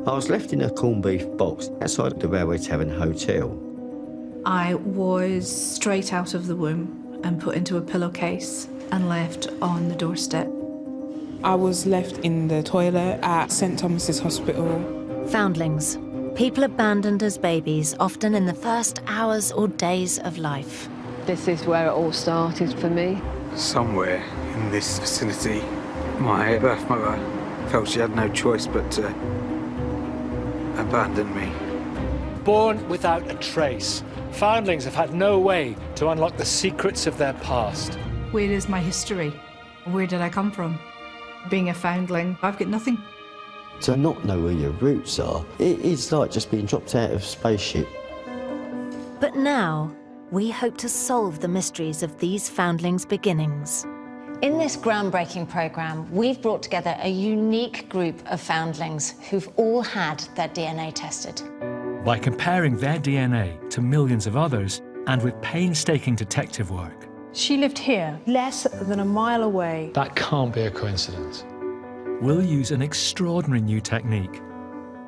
I was left in a corned beef box outside the Railway Tavern Hotel. I was straight out of the womb and put into a pillowcase and left on the doorstep. I was left in the toilet at St Thomas's Hospital. Foundlings. People abandoned as babies, often in the first hours or days of life. This is where it all started for me. Somewhere in this vicinity, my birth mother felt she had no choice but to abandon me. Born without a trace, foundlings have had no way to unlock the secrets of their past. Where is my history? Where did I come from? Being a foundling, I've got nothing. To not know where your roots are, it is like just being dropped out of a spaceship. But now, we hope to solve the mysteries of these foundlings' beginnings. In this groundbreaking programme, we've brought together a unique group of foundlings who've all had their DNA tested. By comparing their DNA to millions of others, and with painstaking detective work. She lived here, less than a mile away. That can't be a coincidence. We'll use an extraordinary new technique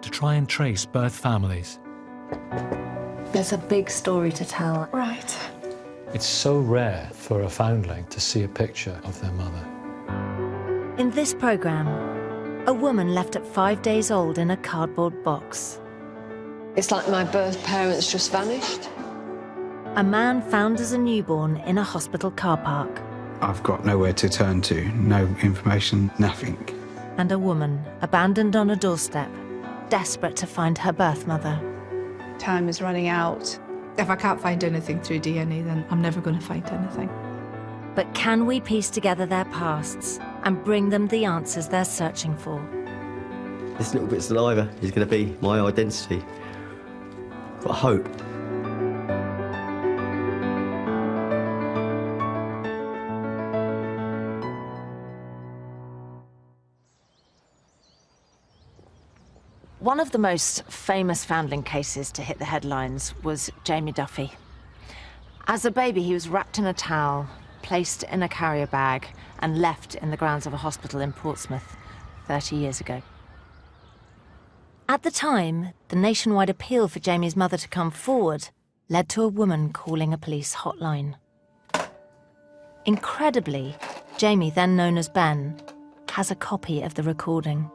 to try and trace birth families. There's a big story to tell. Right. It's so rare for a foundling to see a picture of their mother. In this programme, a woman left at 5 days old in a cardboard box. It's like my birth parents just vanished. A man found as a newborn in a hospital car park. I've got nowhere to turn to, no information, nothing. And a woman abandoned on a doorstep, desperate to find her birth mother. Time is running out. If I can't find anything through DNA, then I'm never going to find anything. But can we piece together their pasts and bring them the answers they're searching for? This little bit of saliva is going to be my identity. Got hope. One of the most famous foundling cases to hit the headlines was Jamie Duffy. As a baby, he was wrapped in a towel, placed in a carrier bag, and left in the grounds of a hospital in Portsmouth 30 years ago. At the time, the nationwide appeal for Jamie's mother to come forward led to a woman calling a police hotline. Incredibly, Jamie, then known as Ben, has a copy of the recording.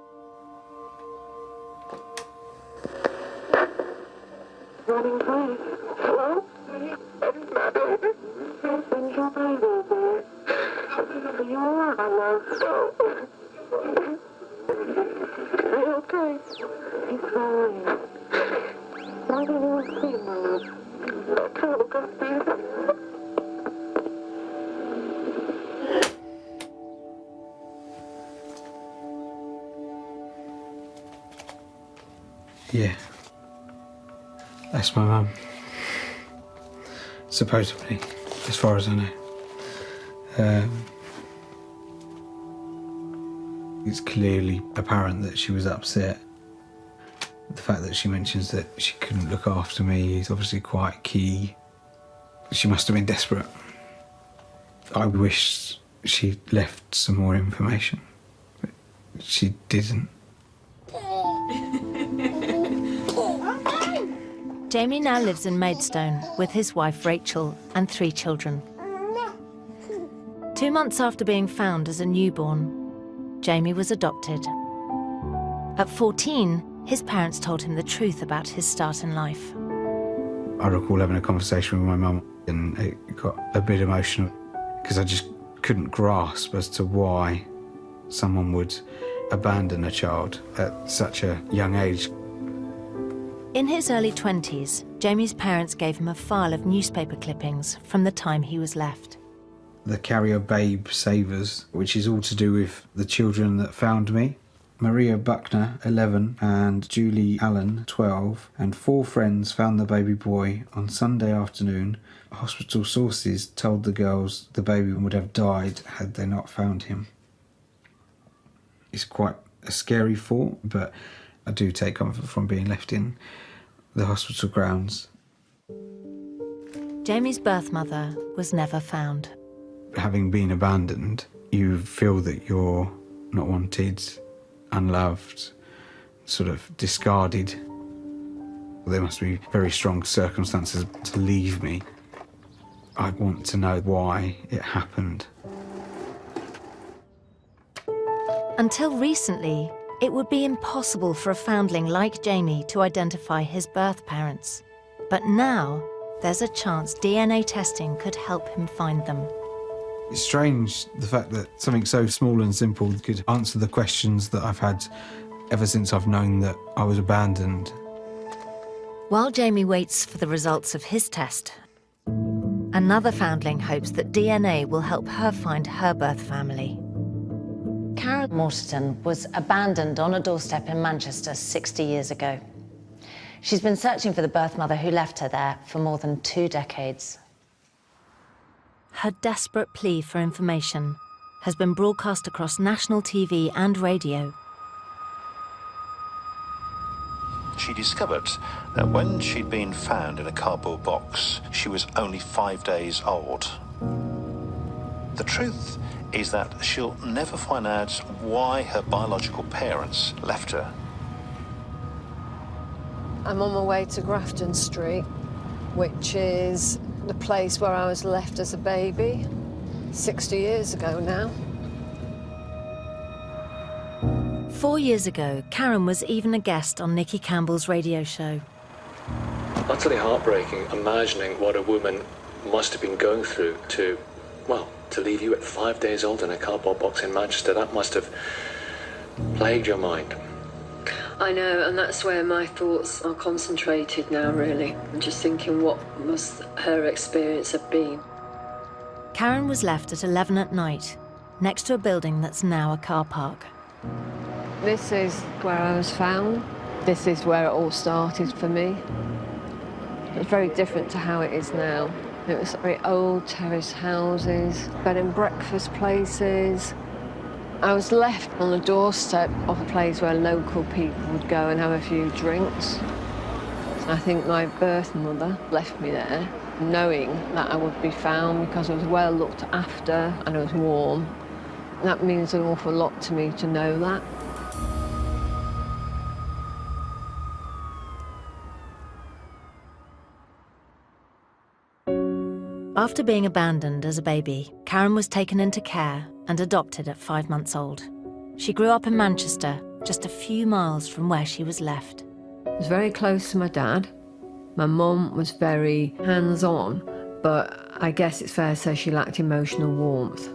Running place. Hello? It's my baby. Send your baby there. You are my love. Are you okay? He's fine. Why don't you want to see my love? I can't look after you. Yeah. That's my mum. Supposedly, as far as I know. It's clearly apparent that she was upset. The fact that she mentions that she couldn't look after me is obviously quite key. She must have been desperate. I wish she'd left some more information, but she didn't. Jamie now lives in Maidstone with his wife Rachel and 3 children. 2 months after being found as a newborn, Jamie was adopted. At 14, his parents told him the truth about his start in life. I recall having a conversation with my mum and it got a bit emotional because I just couldn't grasp as to why someone would abandon a child at such a young age. In his early 20s, Jamie's parents gave him a file of newspaper clippings from the time he was left. The Carrier Babe Savers, which is all to do with the children that found me. Maria Buckner, 11, and Julie Allen, 12, and 4 friends found the baby boy on Sunday afternoon. Hospital sources told the girls the baby would have died had they not found him. It's quite a scary thought, but I do take comfort from being left in the hospital grounds. Jamie's birth mother was never found. Having been abandoned, you feel that you're not wanted, unloved. sort of discarded. There must be very strong circumstances to leave me. I want to know why it happened. Until recently, it would be impossible for a foundling like Jamie to identify his birth parents. But now, there's a chance DNA testing could help him find them. It's strange, the fact that something so small and simple could answer the questions that I've had ever since I've known that I was abandoned. While Jamie waits for the results of his test, another foundling hopes that DNA will help her find her birth family. Karen Morterton was abandoned on a doorstep in Manchester 60 years ago. She's been searching for the birth mother who left her there for more than 2 decades. Her desperate plea for information has been broadcast across national TV and radio. She discovered that when she'd been found in a cardboard box, she was only 5 days old. The truth is that she'll never find out why her biological parents left her. I'm on my way to Grafton Street, which is the place where I was left as a baby 60 years ago now. 4 years ago, Karen was even a guest on Nicky Campbell's radio show. Utterly heartbreaking, imagining what a woman must have been going through to leave you at 5 days old in a cardboard box in Manchester. That must have plagued your mind. I know, and that's where my thoughts are concentrated now, really. I'm just thinking, what must her experience have been? Karen was left at 11 at night, next to a building that's now a car park. This is where I was found. This is where it all started for me. It's very different to how it is now. It was very old terrace houses, bed and breakfast places. I was left on the doorstep of a place where local people would go and have a few drinks. I think my birth mother left me there, knowing that I would be found because I was well looked after and I was warm. That means an awful lot to me to know that. After being abandoned as a baby, Karen was taken into care and adopted at 5 months old. She grew up in Manchester, just a few miles from where she was left. I was very close to my dad. My mum was very hands-on, but I guess it's fair to say she lacked emotional warmth.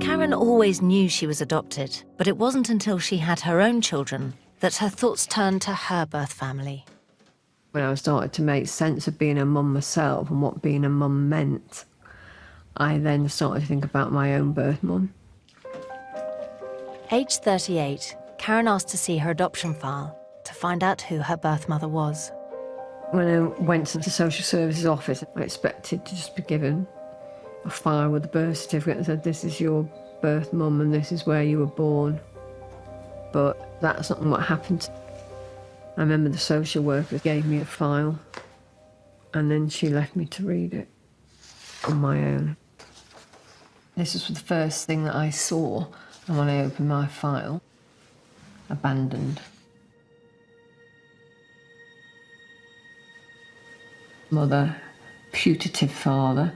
Karen always knew she was adopted, but it wasn't until she had her own children that her thoughts turned to her birth family. When I started to make sense of being a mum myself and what being a mum meant, I then started to think about my own birth mum. Aged 38, Karen asked to see her adoption file to find out who her birth mother was. When I went to the social services office, I expected to just be given a file with a birth certificate and said, this is your birth mum and this is where you were born. But that's not what happened. I remember the social worker gave me a file and then she left me to read it on my own. This was the first thing that I saw, and when I opened my file, abandoned. Mother, putative father,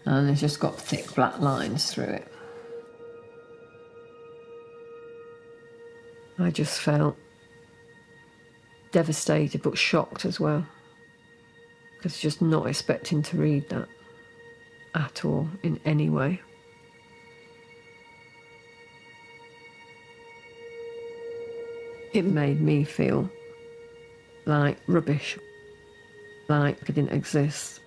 and it's just got thick black lines through it. I just felt devastated but shocked as well, because just not expecting to read that at all in any way. It made me feel like rubbish, like I didn't exist.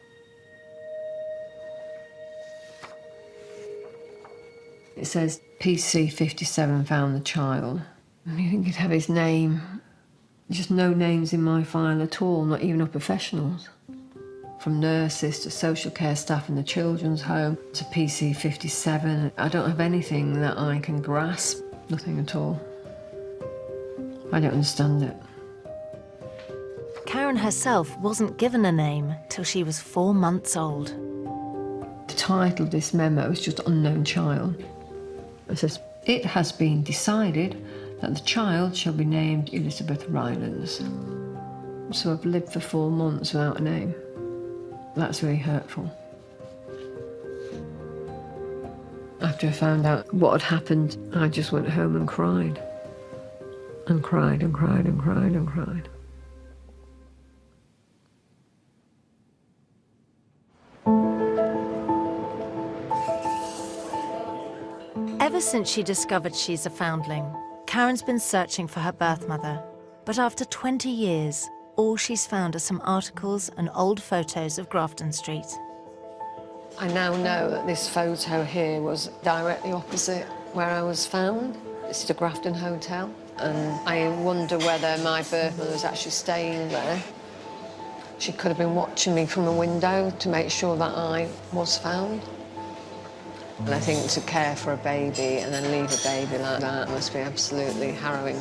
It says PC 57 found the child. And you think you'd have his name. Just no names in my file at all, not even of professionals. From nurses to social care staff in the children's home to PC 57. I don't have anything that I can grasp, nothing at all. I don't understand it. Karen herself wasn't given a name till she was 4 months old. The title of this memo is just Unknown Child. It says, it has been decided that the child shall be named Elizabeth Rylands. So I've lived for 4 months without a name. That's really hurtful. After I found out what had happened, I just went home and cried. And cried and cried and cried and cried. Ever since she discovered she's a foundling, Karen's been searching for her birth mother. But after 20 years, all she's found are some articles and old photos of Grafton Street. I now know that this photo here was directly opposite where I was found. This is the Grafton Hotel, and I wonder whether my birth mother was actually staying there. She could have been watching me from a window to make sure that I was found. And I think to care for a baby and then leave a baby like that must be absolutely harrowing.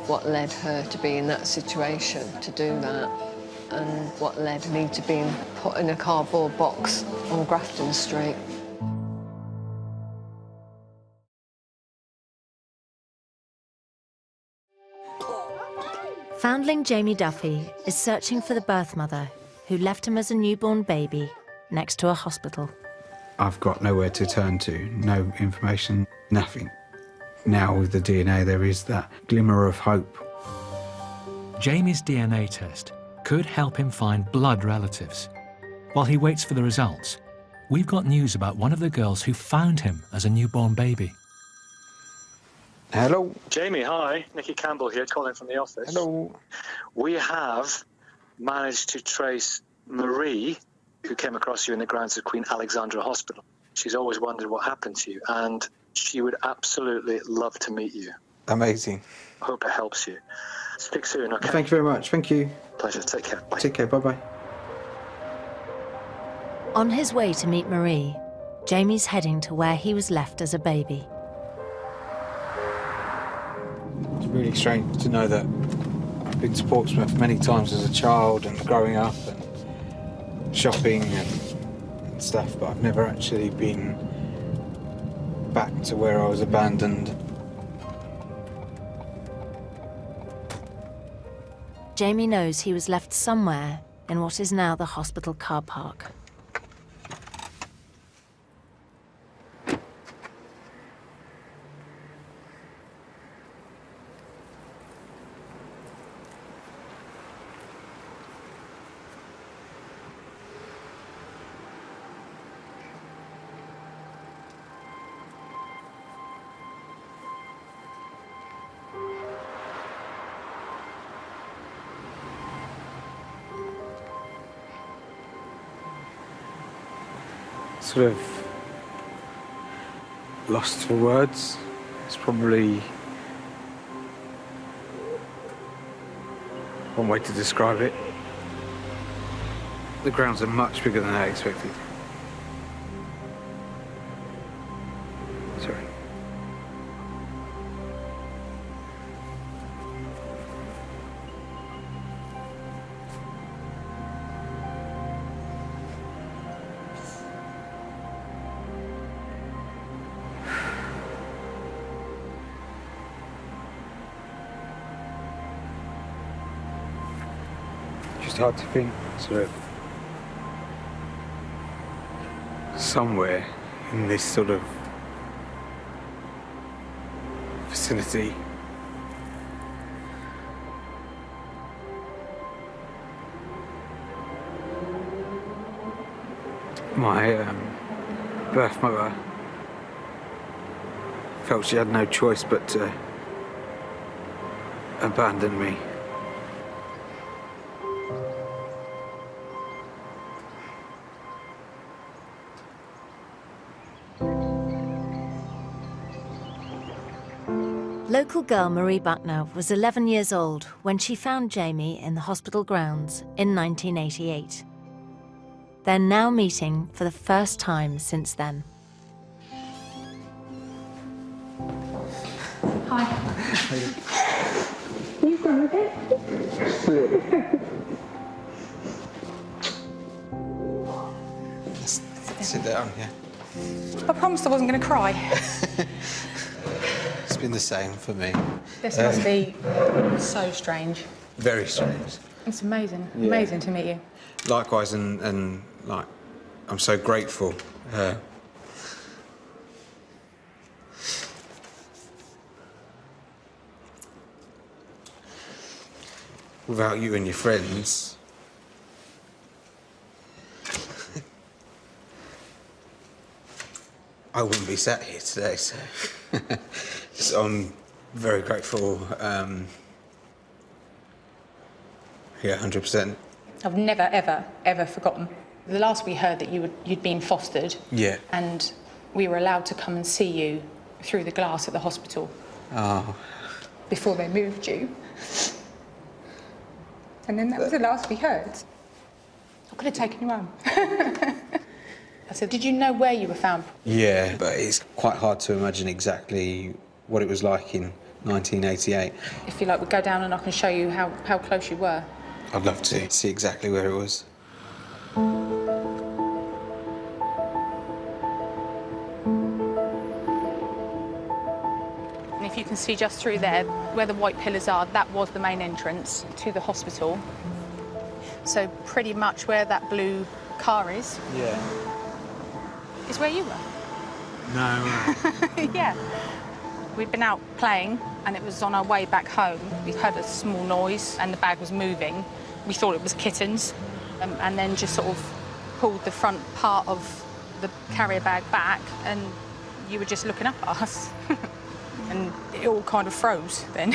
What led her to be in that situation, to do that, and what led me to being put in a cardboard box on Grafton Street. Foundling Jamie Duffy is searching for the birth mother who left him as a newborn baby next to a hospital. I've got nowhere to turn to, no information, nothing. Now with the DNA there is that glimmer of hope. Jamie's DNA test could help him find blood relatives. While he waits for the results, we've got news about one of the girls who found him as a newborn baby. Hello. Jamie, hi. Nicky Campbell here, calling from the office. Hello. We have managed to trace Marie, who came across you in the grounds of Queen Alexandra Hospital. She's always wondered what happened to you, and she would absolutely love to meet you. Amazing. Hope it helps you. Speak soon, okay? Thank you very much. Thank you. Pleasure. Take care. Bye. Take care. Bye-bye. On his way to meet Marie, Jamie's heading to where he was left as a baby. It's really strange to know that I've been to Portsmouth many times as a child and growing up and shopping and stuff, but I've never actually been back to where I was abandoned. Jamie knows he was left somewhere in what is now the hospital car park. Sort of lost for words. It's probably one way to describe it. The grounds are much bigger than I expected. Sorry. Just hard to think, sort of somewhere in this sort of vicinity. My birth mother felt she had no choice but to abandon me. Local girl Marie Buckner was 11 years old when she found Jamie in the hospital grounds in 1988. They're now meeting for the first time since then. Hi. You got it? Sit down, yeah. I promised I wasn't going to cry. It's been the same for me. This must be so strange. Very strange. It's amazing. Yeah. Amazing to meet you. Likewise, and like, I'm so grateful. Without you and your friends, I wouldn't be sat here today, so I'm very grateful. Yeah, 100%. I've never, ever, ever forgotten. The last we heard that you'd been fostered. Yeah. And we were allowed to come and see you through the glass at the hospital. Oh. Before they moved you. And then that was the last we heard. I could have taken you home. I said, did you know where you were found? Yeah, but it's quite hard to imagine exactly what it was like in 1988. If you like, we'd go down and I can show you how close you were. I'd love to see exactly where it was. And if you can see just through there, where the white pillars are, that was the main entrance to the hospital. So pretty much where that blue car is. Yeah. Is where you were. No. Yeah. We'd been out playing and it was on our way back home. We heard a small noise and the bag was moving. We thought it was kittens and then just sort of pulled the front part of the carrier bag back and you were just looking up at us. And it all kind of froze then.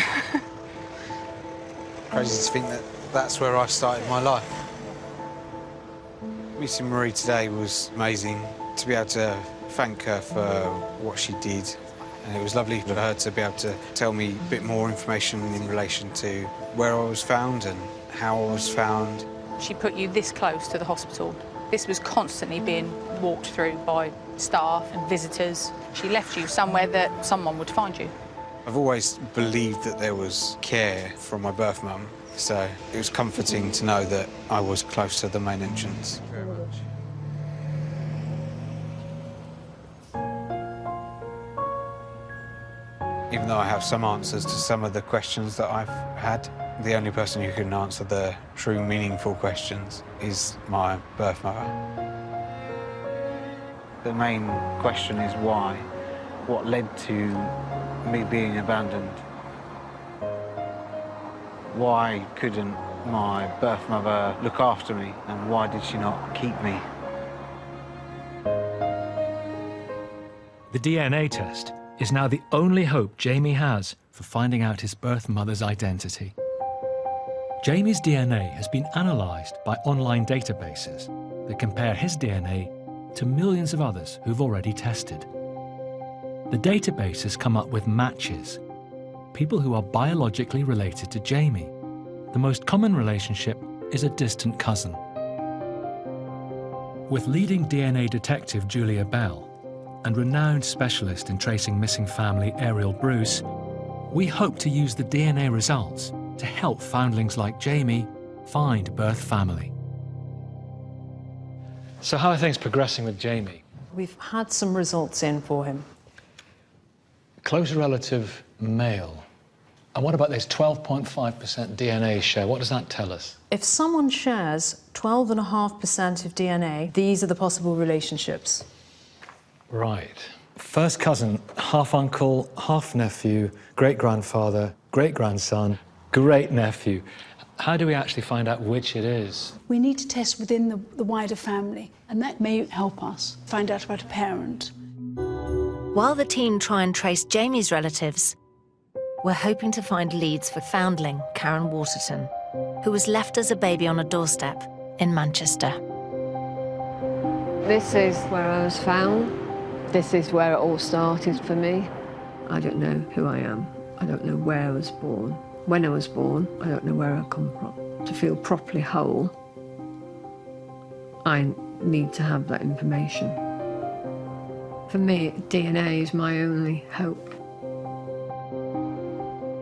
Crazy to think that that's where I started my life. Meeting Marie today was amazing. To be able to thank her for what she did. And it was lovely for her to be able to tell me a bit more information in relation to where I was found and how I was found. She put you this close to the hospital. This was constantly being walked through by staff and visitors. She left you somewhere that someone would find you. I've always believed that there was care from my birth mum, so it was comforting to know that I was close to the main entrance. Thank you very much. Even though I have some answers to some of the questions that I've had, the only person who can answer the true meaningful questions is my birth mother. The main question is why? What led to me being abandoned? Why couldn't my birth mother look after me? And why did she not keep me? The DNA test is now the only hope Jamie has for finding out his birth mother's identity. Jamie's DNA has been analysed by online databases that compare his DNA to millions of others who've already tested. The databases come up with matches, people who are biologically related to Jamie. The most common relationship is a distant cousin. With leading DNA detective Julia Bell and renowned specialist in tracing missing family Ariel Bruce, we hope to use the DNA results to help foundlings like Jamie find birth family. So how are things progressing with Jamie? We've had some results in for him. Close relative male. And what about this 12.5% DNA share? What does that tell us? If someone shares 12.5% of DNA, these are the possible relationships. Right. First cousin, half uncle, half nephew, great-grandfather, great-grandson, great-nephew. How do we actually find out which it is? We need to test within the wider family, and that may help us find out about a parent. While the team try and trace Jamie's relatives, we're hoping to find leads for foundling Karen Waterton, who was left as a baby on a doorstep in Manchester. This is where I was found. This is where it all started for me. I don't know who I am. I don't know where I was born. When I was born, I don't know where I come from. To feel properly whole, I need to have that information. For me, DNA is my only hope.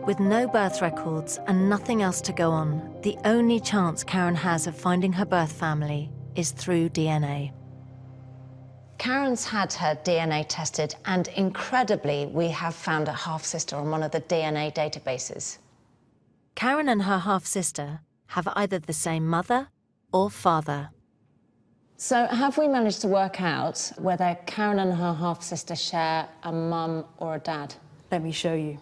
With no birth records and nothing else to go on, the only chance Karen has of finding her birth family is through DNA. Karen's had her DNA tested, and incredibly, we have found a half-sister on one of the DNA databases. Karen and her half-sister have either the same mother or father. So have we managed to work out whether Karen and her half-sister share a mum or a dad? Let me show you.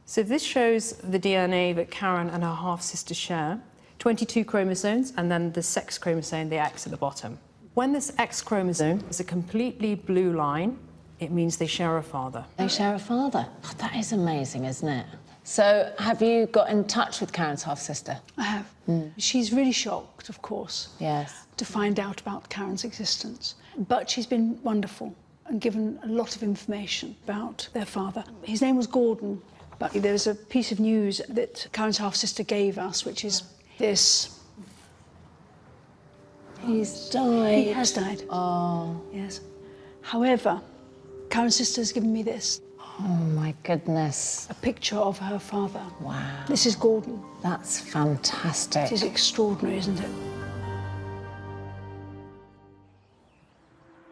So this shows the DNA that Karen and her half-sister share. 22 chromosomes, and then the sex chromosome, the X at the bottom. When this X chromosome is a completely blue line, it means they share a father. They share a father? Oh, that is amazing, isn't it? So have you got in touch with Karen's half-sister? I have. She's really shocked, of course. Yes. To find out about Karen's existence. But she's been wonderful and given a lot of information about their father. His name was Gordon, but there's a piece of news that Karen's half-sister gave us, which is this. He's died. He has died. Oh. Yes. However, Karen's sister has given me this. Oh, my goodness. A picture of her father. Wow. This is Gordon. That's fantastic. It is extraordinary, isn't it?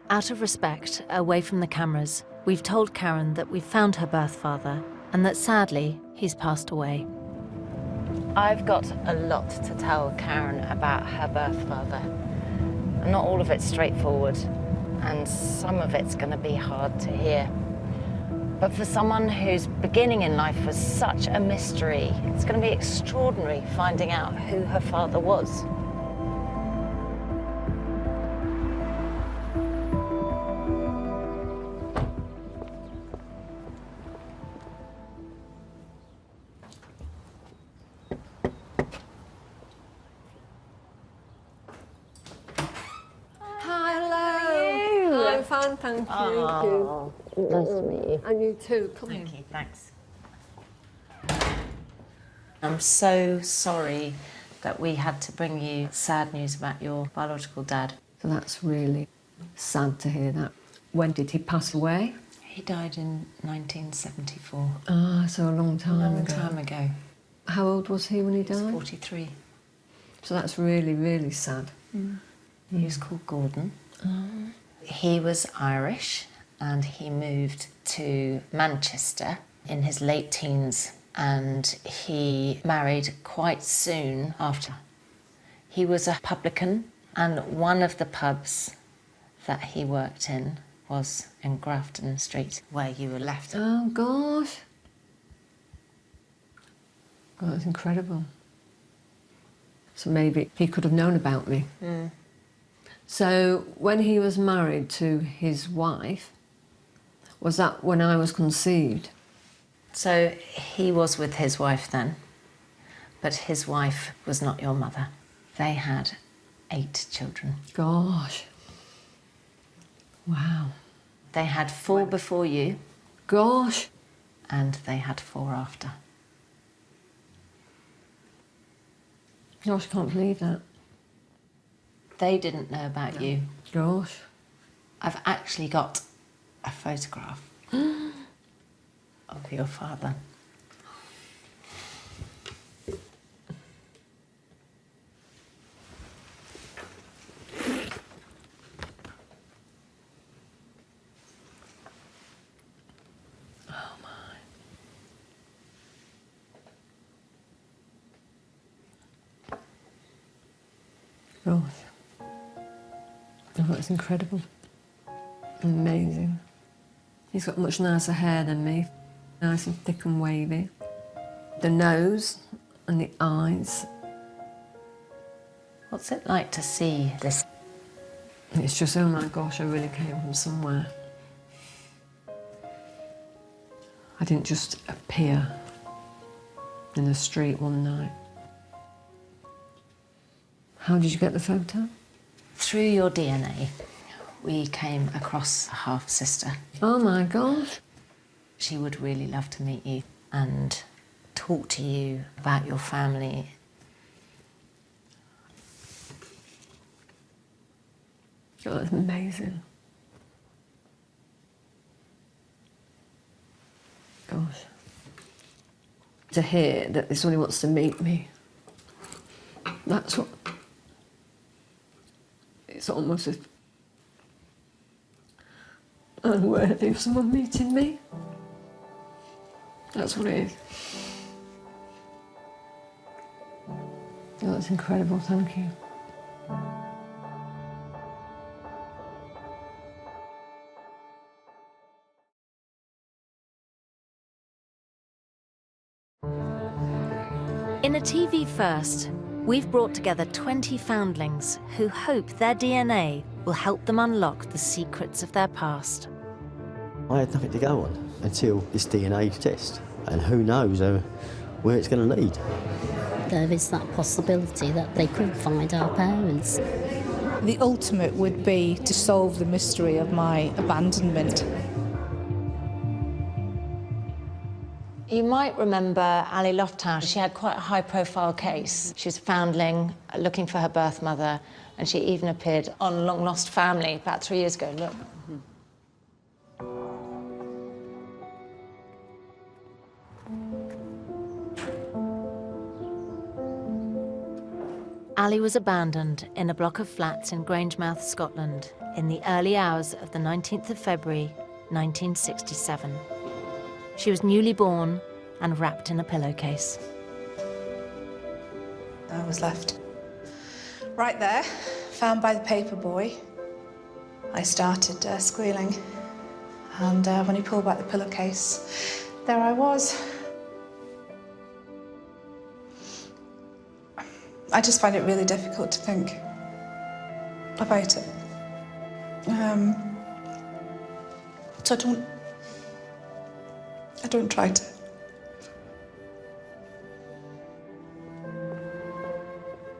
Out of respect, away from the cameras, we've told Karen that we've found her birth father and that sadly, he's passed away. I've got a lot to tell Karen about her birth father. Not all of it's straightforward, and some of it's going to be hard to hear. But for someone whose beginning in life was such a mystery, it's going to be extraordinary finding out who her father was. I'm fine, thank you. Oh, nice to meet you. And you too. Come Thank in. you, thanks. I'm so sorry that we had to bring you sad news about your biological dad. So that's really sad to hear that. When did he pass away? He died in 1974. Ah, so a long time A long ago. time ago. How old was he when he He was died? 43. So that's really, really sad. He was called Gordon. He was Irish and he moved to Manchester in his late teens, and he married quite soon after. He was a publican, and one of the pubs that he worked in was in Grafton Street, where you were left. Oh, gosh. God, that's incredible. So maybe he could have known about me. So when he was married to his wife, was that when I was conceived? So he was with his wife then, but his wife was not your mother. They had 8 children. Gosh. Wow. They had 4 before you. Gosh. And they had 4 after. Gosh, I can't believe that. They didn't know about you. Gosh. I've actually got a photograph of your father. Oh, my. Gosh. Oh, that's incredible. Amazing. He's got much nicer hair than me. Nice and thick and wavy. The nose and the eyes. What's it like to see this? It's just, oh my gosh, I really came from somewhere. I didn't just appear in the street one night. How did you get the photo? Through your DNA, we came across a half-sister. Oh my gosh. She would really love to meet you and talk to you about your family. Oh, that's amazing. Gosh. To hear that somebody wants to meet me, that's what... It's almost as... unworthy of someone meeting me. That's what it is. Oh, that's incredible, thank you. In a TV first, we've brought together 20 foundlings who hope their DNA will help them unlock the secrets of their past. I had nothing to go on until this DNA test, and who knows where it's going to lead. There is that possibility that they could find our parents. The ultimate would be to solve the mystery of my abandonment. You might remember Ali Lofthouse. She had quite a high-profile case. She was a foundling, looking for her birth mother, and she even appeared on Long Lost Family about 3 years ago. Look. Ali was abandoned in a block of flats in Grangemouth, Scotland, in the early hours of the 19th of February, 1967. She was newly born and wrapped in a pillowcase. I was left right there, found by the paper boy. I started squealing, and when he pulled back the pillowcase, there I was. I just find it really difficult to think about it. So I don't try to.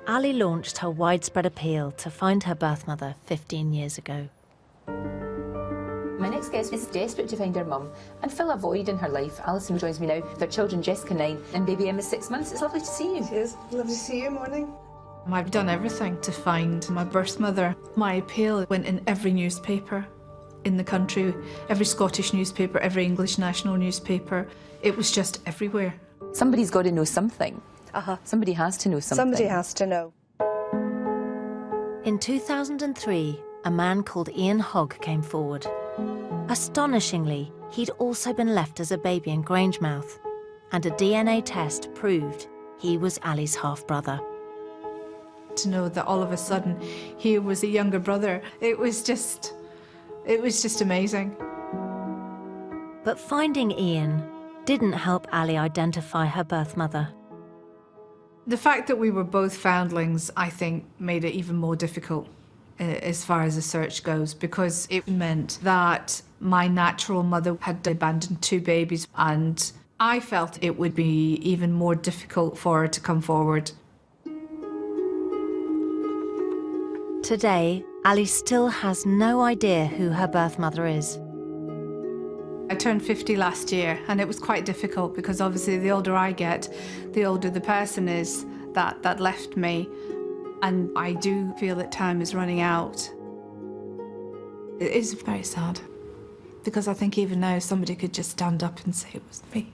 Ali launched her widespread appeal to find her birth mother 15 years ago. My next guest is desperate to find her mum and fill a void in her life. Alison joins me now. Their children, Jessica 9 and baby Emma 6 months. It's lovely to see you. It is. Lovely to see you. Morning. I've done everything to find my birth mother. My appeal went in every newspaper in the country, every Scottish newspaper, every English national newspaper. It was just everywhere. Somebody's got to know something. Somebody has to know something. Somebody has to know. In 2003, a man called Ian Hogg came forward. Astonishingly, he'd also been left as a baby in Grangemouth, and a DNA test proved he was Ali's half-brother. To know that all of a sudden he was a younger brother, it was just amazing. But finding Ian didn't help Ali identify her birth mother. The fact that we were both foundlings, I think, made it even more difficult as far as the search goes, because it meant that my natural mother had abandoned 2 babies, and I felt it would be even more difficult for her to come forward. Today, Ali still has no idea who her birth mother is. I turned 50 last year, and it was quite difficult because obviously the older I get, the older the person is that left me. And I do feel that time is running out. It is very sad, because I think even now somebody could just stand up and say it was me.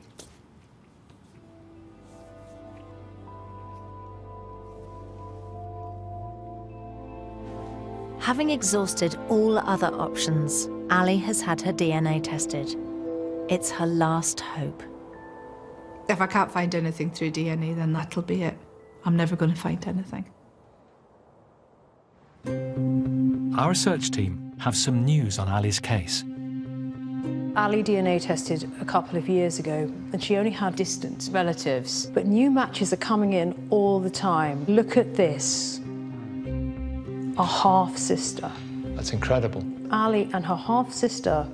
Having exhausted all other options, Ali has had her DNA tested. It's her last hope. If I can't find anything through DNA, then that'll be it. I'm never going to find anything. Our research team have some news on Ali's case. Ali DNA tested a couple of years ago, and she only had distant relatives. But new matches are coming in all the time. Look at this. A half-sister. That's incredible. Ali and her half-sister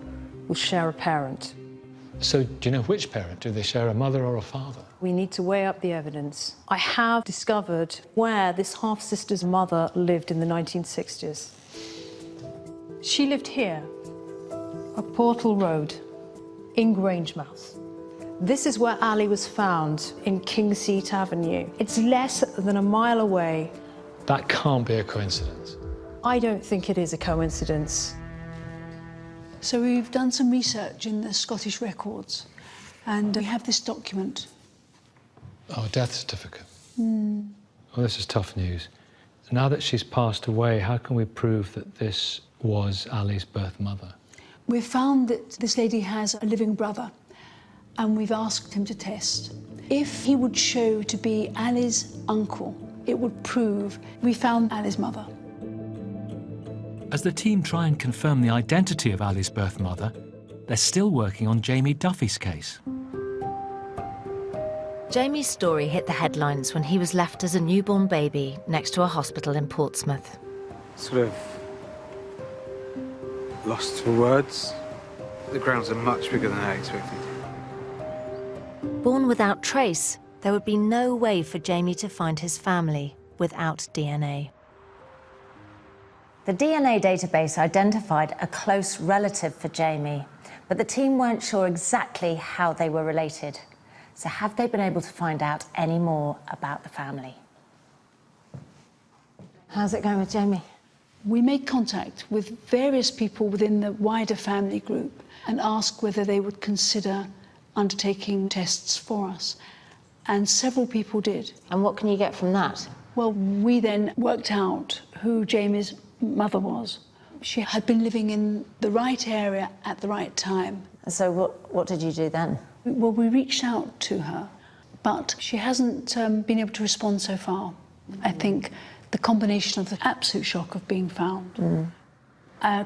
will share a parent. So do you know which parent? Do they share a mother or a father? We need to weigh up the evidence. I have discovered where this half-sister's mother lived in the 1960s. She lived here, at Portal Road, in Grangemouth. This is where Ali was found, in Kingseat Avenue. It's less than a mile away. That can't be a coincidence. I don't think it is a coincidence. So we've done some research in the Scottish records, and we have this document. Oh, a death certificate. Mm. Oh, this is tough news. Now that she's passed away, how can we prove that this was Ali's birth mother? We've found that this lady has a living brother, and we've asked him to test. If he would show to be Ali's uncle, it would prove we found Ali's mother. As the team try and confirm the identity of Ali's birth mother, they're still working on Jamie Duffy's case. Jamie's story hit the headlines when he was left as a newborn baby next to a hospital in Portsmouth. Sort of lost for words. The grounds are much bigger than I expected. Born without trace, there would be no way for Jamie to find his family without DNA. The DNA database identified a close relative for Jamie, but the team weren't sure exactly how they were related. So have they been able to find out any more about the family? How's it going with Jamie? We made contact with various people within the wider family group and asked whether they would consider undertaking tests for us. And several people did. And what can you get from that? Well, we then worked out who Jamie's mother was. She had been living in the right area at the right time. And so what did you do then? Well, we reached out to her, but she hasn't been able to respond so far. I think the combination of the absolute shock of being found,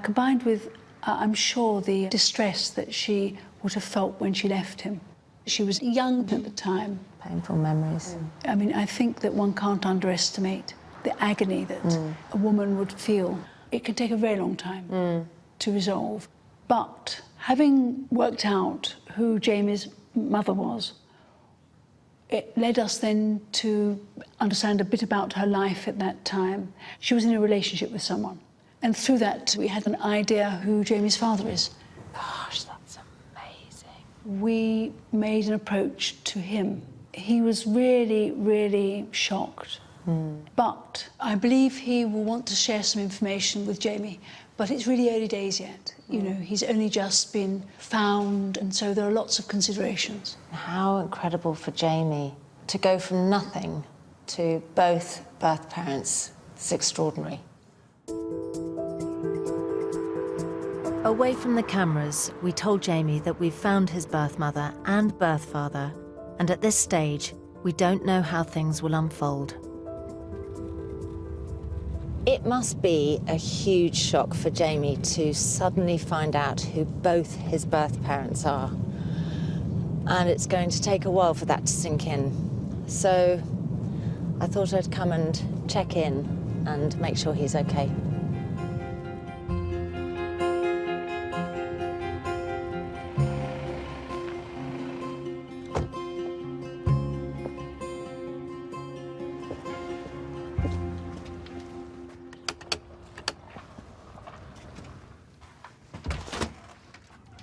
combined with, I'm sure, the distress that she would have felt when she left him. She was young at the time. Painful memories. I mean, I think that one can't underestimate the agony that a woman would feel. It can take a very long time to resolve. But having worked out who Jamie's mother was, it led us then to understand a bit about her life at that time. She was in a relationship with someone. And through that, we had an idea who Jamie's father is. Gosh, that's amazing. We made an approach to him. He was really, really shocked. But I believe he will want to share some information with Jamie, but it's really early days yet. You know, he's only just been found, and so there are lots of considerations. How incredible for Jamie to go from nothing to both birth parents. It's extraordinary. Away from the cameras, we told Jamie that we've found his birth mother and birth father, and at this stage, we don't know how things will unfold. It must be a huge shock for Jamie to suddenly find out who both his birth parents are. And it's going to take a while for that to sink in. So I thought I'd come and check in and make sure he's okay.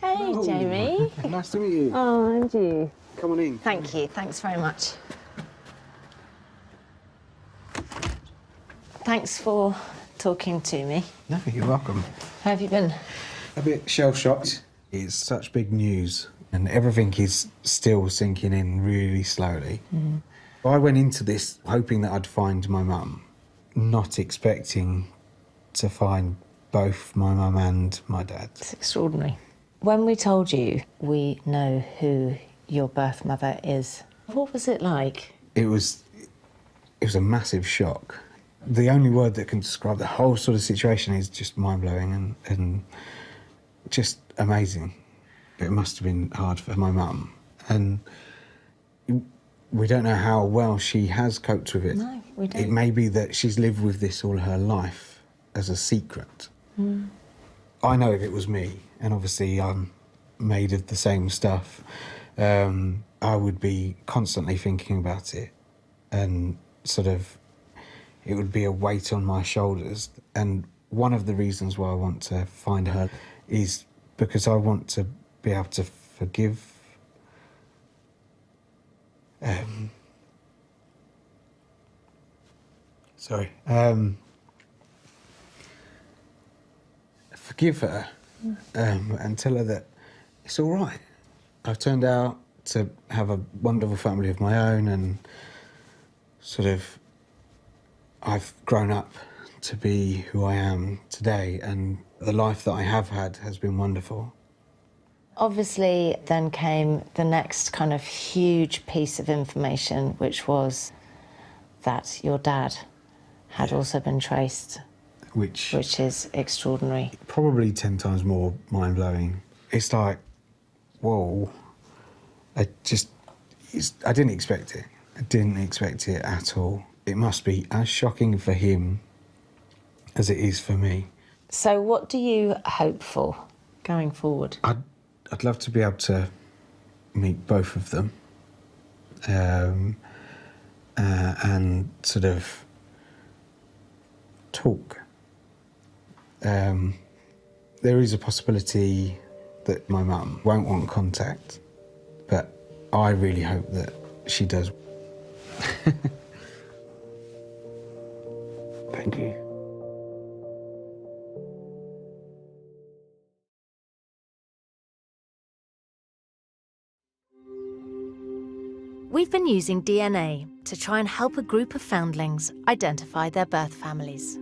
Hey, Jamie. Nice to meet you. Oh, and you. Come on in. Thank you. Thanks very much. Thanks for talking to me. No, you're welcome. How have you been? A bit shell-shocked. It's such big news, and everything is still sinking in really slowly. I went into this hoping that I'd find my mum, not expecting to find both my mum and my dad. It's extraordinary. When we told you we know who your birth mother is, what was it like? It was a massive shock. The only word that can describe the whole sort of situation is just mind-blowing and just amazing. It must have been hard for my mum, and we don't know how well she has coped with it. No, we don't. It may be that she's lived with this all her life as a secret. I know if it was me, and obviously I'm made of the same stuff, I would be constantly thinking about it, and sort of it would be a weight on my shoulders. And one of the reasons why I want to find her is because I want to be able to forgive forgive her and tell her that it's all right. I've turned out to have a wonderful family of my own, and sort of I've grown up to be who I am today, and The life that I have had has been wonderful. Obviously, then came the next kind of huge piece of information, which was that your dad had also been traced, which is extraordinary. Probably 10 times more mind-blowing. It's like, whoa, I didn't expect it. I didn't expect it at all. It must be as shocking for him as it is for me. So what do you hope for going forward? I'd love to be able to meet both of them and sort of talk. There is a possibility that my mum won't want contact, but I really hope that she does. Thank you. We've been using DNA to try and help a group of foundlings identify their birth families.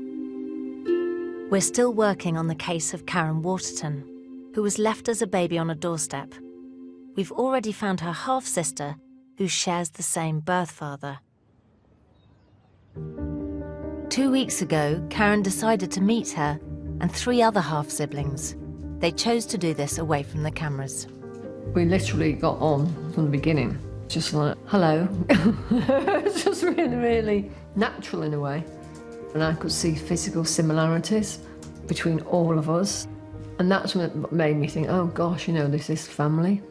We're still working on the case of Karen Waterton, who was left as a baby on a doorstep. We've already found her half-sister, who shares the same birth father. 2 weeks ago, Karen decided to meet her and 3 other half-siblings. They chose to do this away from the cameras. We literally got on from the beginning. Just like, hello. It's just really, really natural in a way. And I could see physical similarities between all of us. And that's what made me think, oh gosh, you know, this is family.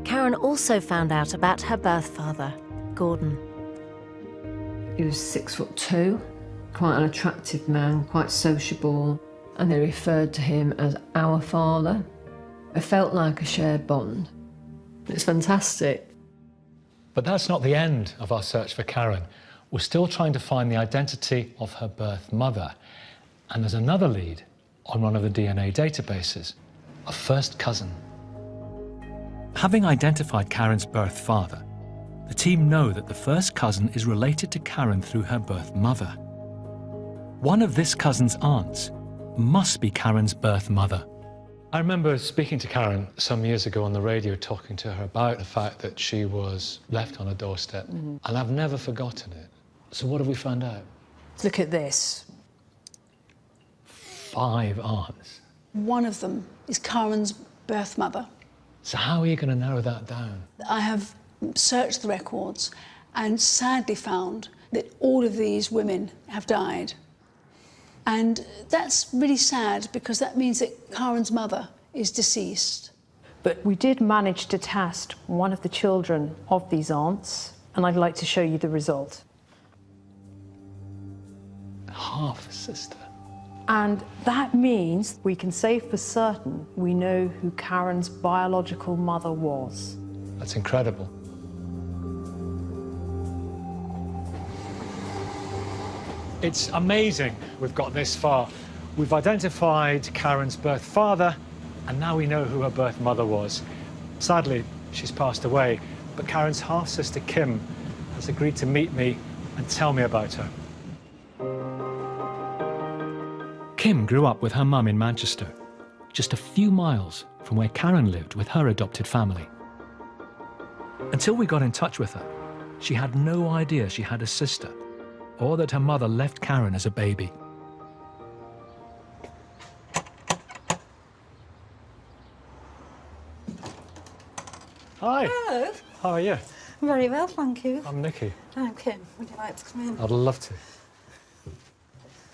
Karen also found out about her birth father, Gordon. He was 6'2", quite an attractive man, quite sociable. And they referred to him as our father. It felt like a shared bond. It's fantastic. But that's not the end of our search for Karen. We're still trying to find the identity of her birth mother. And there's another lead on one of the DNA databases, a first cousin. Having identified Karen's birth father, the team know that the first cousin is related to Karen through her birth mother. One of this cousin's aunts must be Karen's birth mother. I remember speaking to Karen some years ago on the radio, talking to her about the fact that she was left on a doorstep, and I've never forgotten it. So what have we found out? Look at this. 5 aunts. One of them is Karen's birth mother. So how are you going to narrow that down? I have searched the records and sadly found that all of these women have died. And that's really sad because that means that Karen's mother is deceased. But we did manage to test one of the children of these aunts, and I'd like to show you the result. Half a sister. And that means we can say for certain we know who Karen's biological mother was. That's incredible. It's amazing we've got this far. We've identified Karen's birth father, and now we know who her birth mother was. Sadly, she's passed away, but Karen's half-sister Kim has agreed to meet me and tell me about her. Kim grew up with her mum in Manchester, just a few miles from where Karen lived with her adopted family. Until we got in touch with her, she had no idea she had a sister, or that her mother left Karen as a baby. Hi. Hello. How are you? Very well, thank you. I'm Nicky. I'm Kim. Would you like to come in? I'd love to.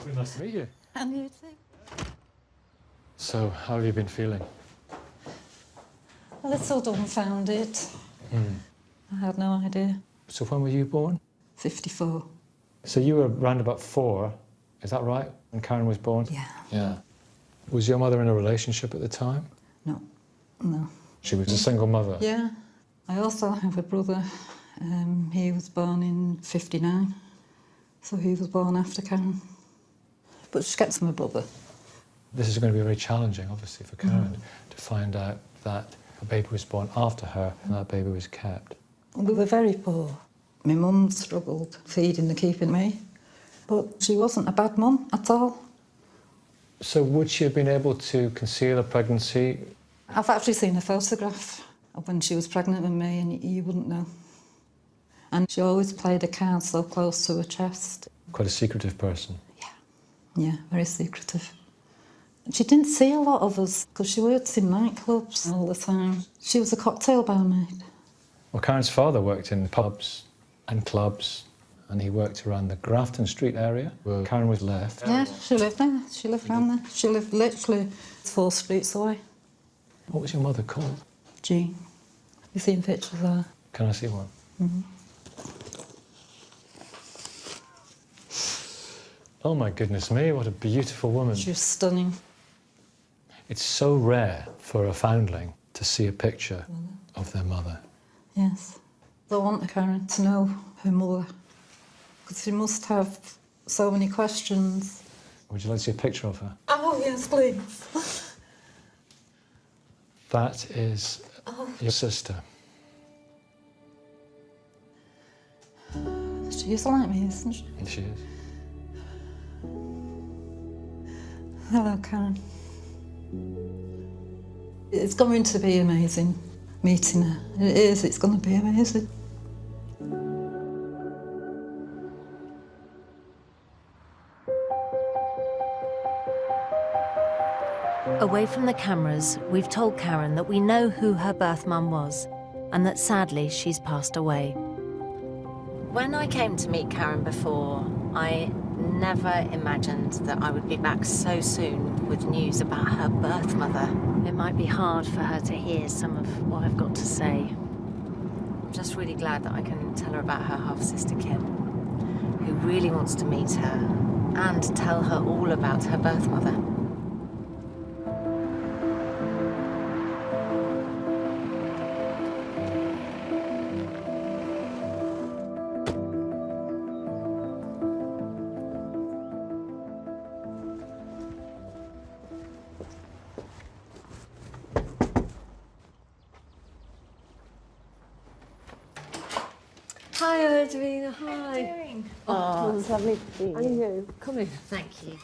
Really nice to meet you. And you too. So, how have you been feeling? A little dumbfounded. I had no idea. So when were you born? 54. So you were around about 4, is that right, when Karen was born? Yeah. Yeah. Was your mother in a relationship at the time? No. No. She was a single mother? Yeah. I also have a brother. He was born in 59. So he was born after Karen. But she gets my brother. This is going to be very challenging, obviously, for Karen, to find out that a baby was born after her and that baby was kept. We were very poor. My mum struggled feeding and keeping me. But she wasn't a bad mum at all. So would she have been able to conceal a pregnancy? I've actually seen a photograph of when she was pregnant with me, and you wouldn't know. And she always played a card so close to her chest. Quite a secretive person. Yeah, very secretive. She didn't see a lot of us because she worked in nightclubs all the time. She was a cocktail barmaid. Well, Karen's father worked in pubs and clubs, and he worked around the Grafton Street area where Karen was left. Yeah, she lived there. She lived around there. She lived literally 4 streets away. What was your mother called? Jean. Have you seen pictures of her? Can I see one? Mm-hmm. Oh my goodness me, what a beautiful woman. She was stunning. It's so rare for a foundling to see a picture of their mother. Yes. I want Karen to know her mother, because she must have so many questions. Would you like to see a picture of her? Oh, yes, please. That is your sister. She is like me, isn't she? She is. Hello, Karen. It's going to be amazing meeting her. It is, it's going to be amazing. Away from the cameras, we've told Karen that we know who her birth mum was, and that sadly she's passed away. When I came to meet Karen before, I never imagined that I would be back so soon with news about her birth mother. It might be hard for her to hear some of what I've got to say. I'm just really glad that I can tell her about her half-sister Kim, who really wants to meet her and tell her all about her birth mother. Hi, Davina. Hi. How are you doing? Oh, it's lovely to see you. And you. Come in. Thank you.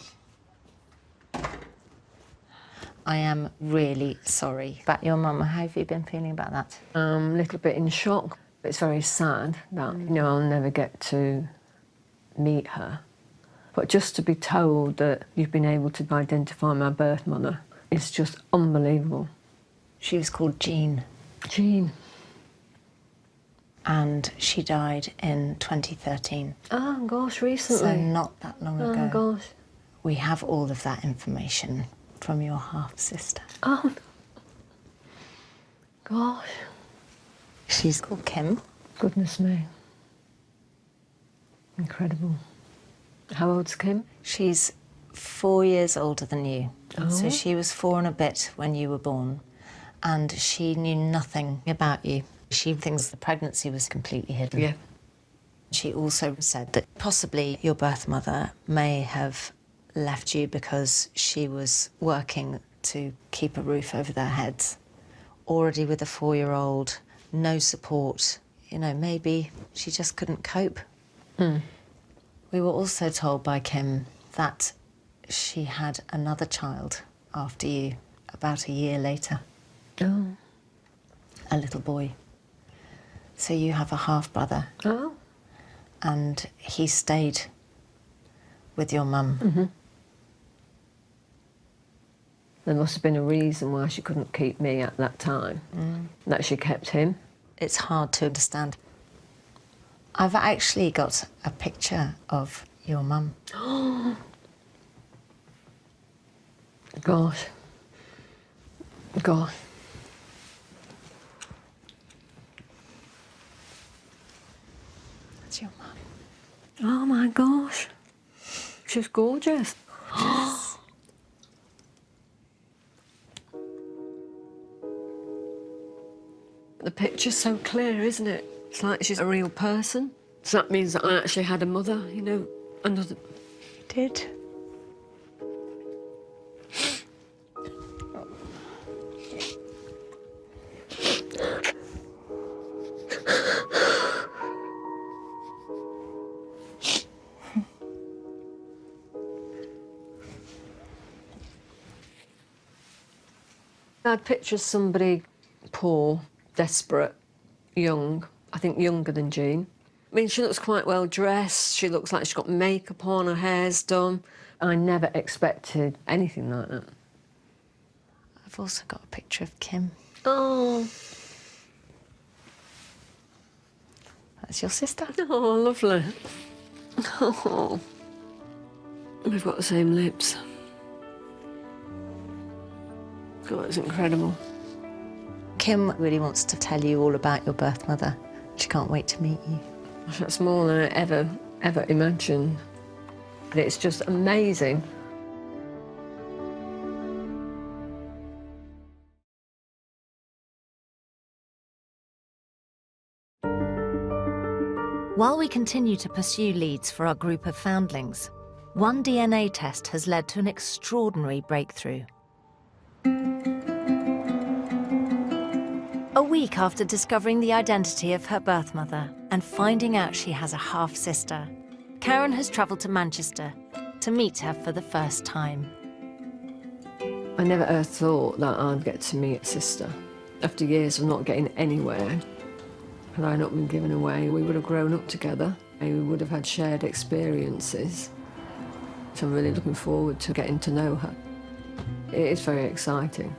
I am really sorry about your mum. How have you been feeling about that? A little bit in shock. It's very sad that, you know, I'll never get to meet her. But just to be told that you've been able to identify my birth mother is just unbelievable. She was called Jean. Jean. And she died in 2013. Oh, gosh, recently. So not that long ago. Oh, gosh. We have all of that information from your half-sister. Oh, gosh. She's called Kim. Goodness me. Incredible. How old's Kim? She's 4 years older than you. Oh. So she was 4 and a bit when you were born, and she knew nothing about you. She thinks the pregnancy was completely hidden. Yeah. She also said that possibly your birth mother may have left you because she was working to keep a roof over their heads. Already with a 4-year-old, no support. You know, maybe she just couldn't cope. We were also told by Kim that she had another child after you, about a year later. Oh. A little boy. So you have a half-brother. Oh. And he stayed with your mum. Mm-hmm. There must have been a reason why she couldn't keep me at that time, that she kept him. It's hard to understand. I've actually got a picture of your mum. Gosh. Gosh. That's your mum. Oh my gosh. She's gorgeous. The picture's so clear, isn't it? It's like she's a real person. So that means that I actually had a mother, you know, another... You did. I'd picture somebody poor, desperate, young, I think younger than Jean. I mean, she looks quite well dressed, she looks like she's got makeup on, her hair's done. I never expected anything like that. I've also got a picture of Kim. Oh. That's your sister. Oh, lovely. Oh. We've got the same lips. God, it's incredible. Kim really wants to tell you all about your birth mother. She can't wait to meet you. That's more than I ever imagined. It's just amazing. While we continue to pursue leads for our group of foundlings, one DNA test has led to an extraordinary breakthrough. A week after discovering the identity of her birth mother and finding out she has a half-sister, Karen has travelled to Manchester to meet her for the first time. I never ever thought that I'd get to meet a sister. After years of not getting anywhere, had I not been given away, we would have grown up together. We would have had shared experiences. So I'm really looking forward to getting to know her. It is very exciting,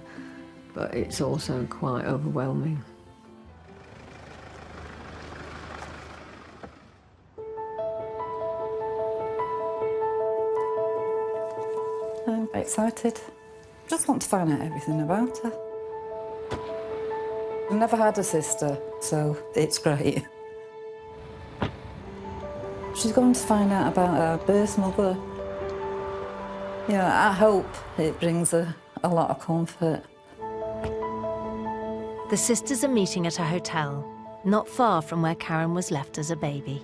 but it's also quite overwhelming. I'm excited. Just want to find out everything about her. I've never had a sister, so it's great. She's going to find out about her birth mother. You know, I hope it brings her a lot of comfort. The sisters are meeting at a hotel, not far from where Karen was left as a baby.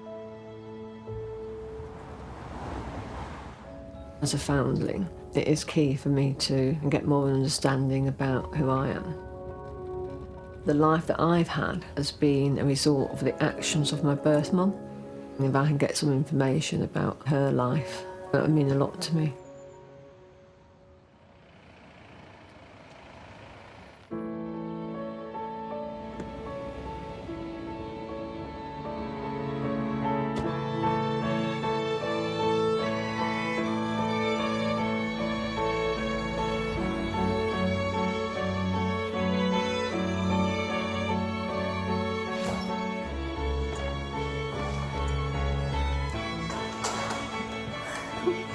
As a foundling, it is key for me to get more of an understanding about who I am. The life that I've had has been a result of the actions of my birth mum. If I can get some information about her life, that would mean a lot to me.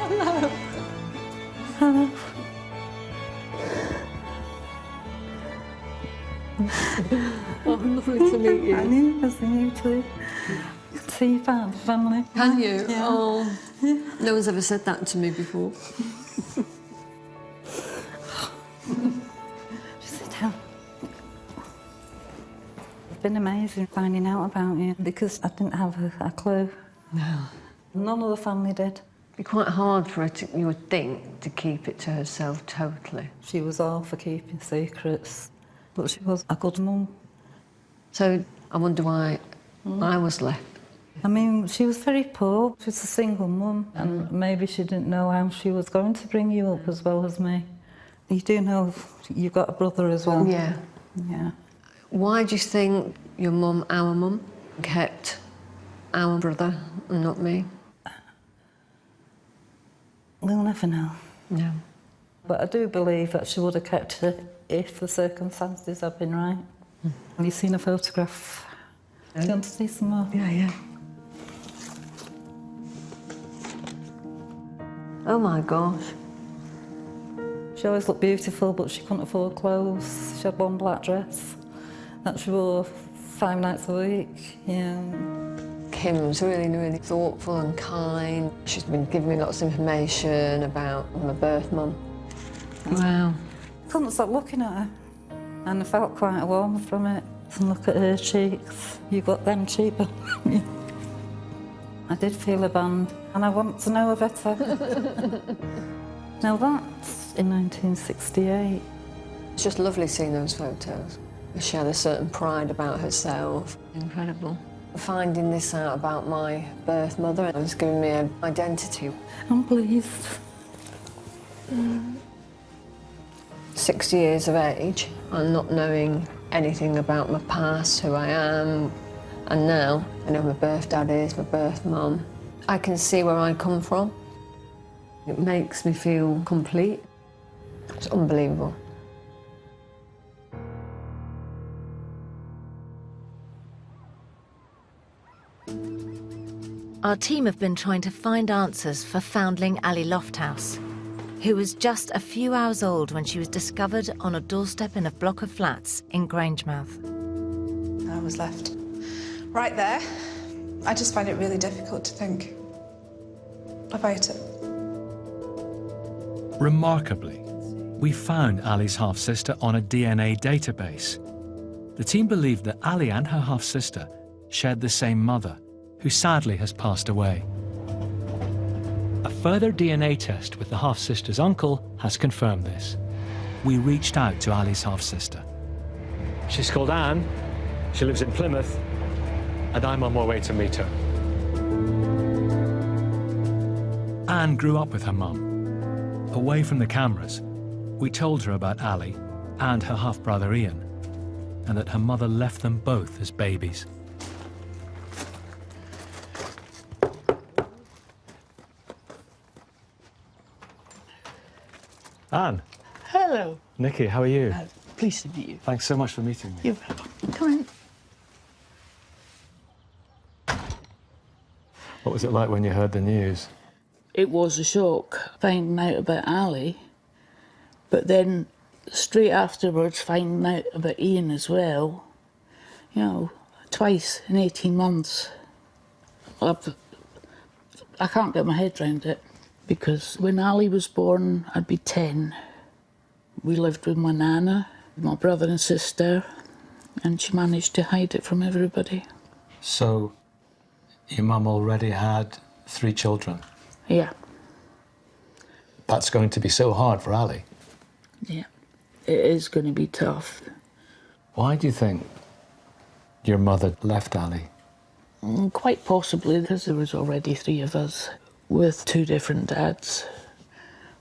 Hello. Hello. Oh, lovely to meet you. I knew I was you too. I can see you found the family. Can you? Yeah. Oh, no one's ever said that to me before. Just sit down. It's been amazing finding out about you because I didn't have a clue. No. None of the family did. It'd be quite hard for her to, you would think, to keep it to herself totally. She was all for keeping secrets, but she was a good mum. So I wonder why I was left. I mean, she was very poor. She was a single mum, and maybe she didn't know how she was going to bring you up as well as me. You do know you've got a brother as well. Yeah. Yeah. Why do you think your mum, our mum, kept our brother and not me? We'll never know. No. But I do believe that she would have kept it if the circumstances had been right. Have you seen a photograph? Do you want to see some more? Yeah, yeah. Oh my gosh. She always looked beautiful, but she couldn't afford clothes. She had one black dress that she wore 5 nights a week. Yeah. Kim's really, really thoughtful and kind. She's been giving me lots of information about my birth mum. Wow. I couldn't stop looking at her, and I felt quite warm from it. And look at her cheeks. You got them cheaper. I did feel a band, and I want to know her better. Now that's in 1968. It's just lovely seeing those photos. She had a certain pride about herself. Incredible. Finding this out about my birth mother has given me an identity. I'm pleased. 6 years of age and not knowing anything about my past, who I am, and now I know my birth dad is, my birth mum. I can see where I come from. It makes me feel complete. It's unbelievable. Our team have been trying to find answers for foundling Ali Lofthouse, who was just a few hours old when she was discovered on a doorstep in a block of flats in Grangemouth. I was left right there. I just find it really difficult to think about it. Remarkably, we found Ali's half-sister on a DNA database. The team believed that Ali and her half-sister shared the same mother, who sadly has passed away. A further DNA test with the half-sister's uncle has confirmed this. We reached out to Ali's half-sister. She's called Anne. She lives in Plymouth, and I'm on my way to meet her. Anne grew up with her mum. Away from the cameras, we told her about Ali and her half-brother Ian, and that her mother left them both as babies. Anne. Hello. Nicky, how are you? Pleased to meet you. Thanks so much for meeting me. You're welcome. Come in. What was it like when you heard the news? It was a shock finding out about Ali, but then straight afterwards finding out about Ian as well. You know, twice in 18 months. I can't get my head around it. Because when Ali was born, I'd be 10. We lived with my nana, my brother and sister, and she managed to hide it from everybody. So, your mum already had 3 children? Yeah. That's going to be so hard for Ali. Yeah, it is going to be tough. Why do you think your mother left Ali? Quite possibly because there was already 3 of us, with 2 different dads.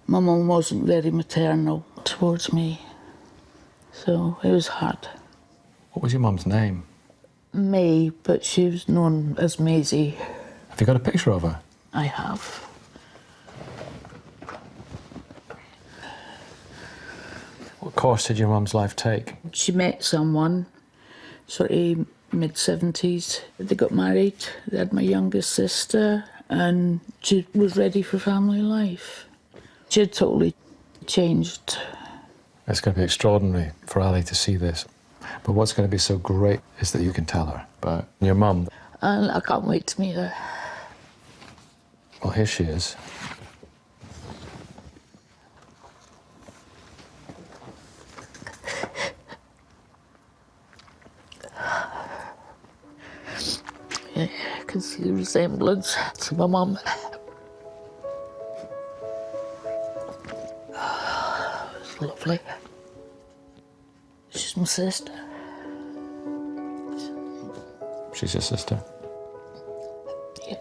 My mum wasn't very maternal towards me, so it was hard. What was your mum's name? May, but she was known as Maisie. Have you got a picture of her? I have. What course did your mum's life take? She met someone, sort of mid-70s. They got married, they had my youngest sister, and she was ready for family life. She had totally changed. It's going to be extraordinary for Ali to see this. But what's going to be so great is that you can tell her about your mum. And I can't wait to meet her. Well, here she is. Yeah, I can see the resemblance to my mum. It's lovely. She's my sister. She's your sister? Yeah.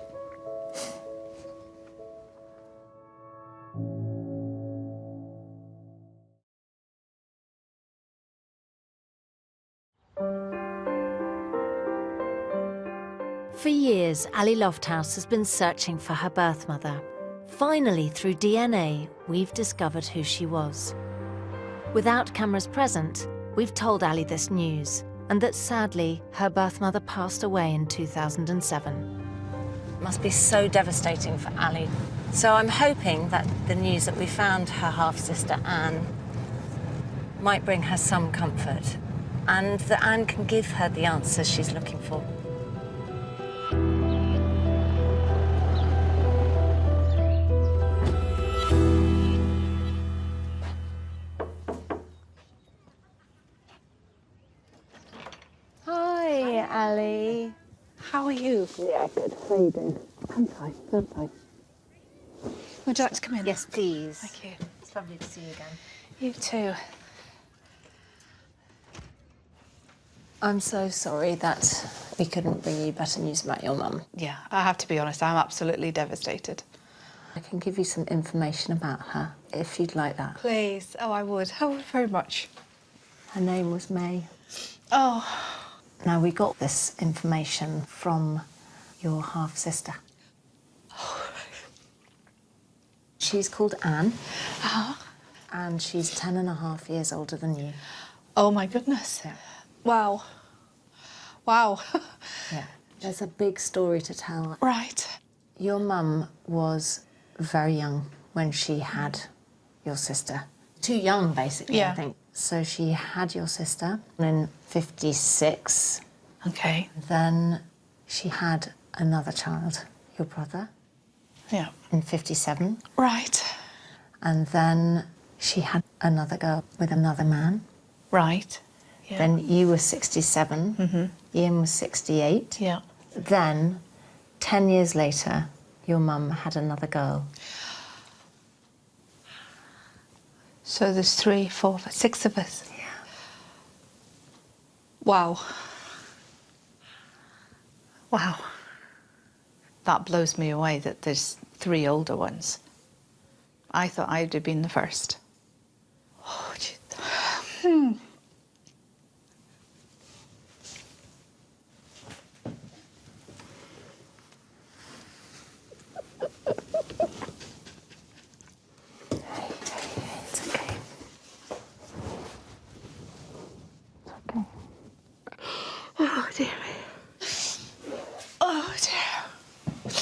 For years, Ali Lofthouse has been searching for her birth mother. Finally, through DNA, we've discovered who she was. Without cameras present, we've told Ali this news, and that sadly, her birth mother passed away in 2007. It must be so devastating for Ali. So I'm hoping that the news that we found her half-sister Anne might bring her some comfort, and that Anne can give her the answers she's looking for. Hi, Ali. How are you? Yeah, good. How are you doing? I'm fine. I'm fine. Would you like to come in? Yes, please. Thank you. It's lovely to see you again. You too. I'm so sorry that we couldn't bring you better news about your mum. Yeah, I have to be honest, I'm absolutely devastated. I can give you some information about her, if you'd like that. Please. Oh, I would. I would very much. Her name was May. Oh. Now, we got this information from your half-sister. She's called Anne. And she's 10.5 years older than you. Oh, my goodness. Yeah. Wow. Wow. Yeah. There's a big story to tell. Right. Your mum was very young when she had your sister. Too young, basically, Yeah. I think. So she had your sister in 56. Okay. Then she had another child, your brother. Yeah. In 57. Right. And then she had another girl with another man. Right. Yeah. Then you were 67. Mm-hmm. Ian was 68. Yeah. Then, 10 years later, your mum had another girl. So there's 3, 4, 6 of us. Yeah. Wow. Wow. That blows me away that there's 3 older ones. I thought I'd have been the first. Oh, gee. It's okay. Oh, dear me. Oh, dear.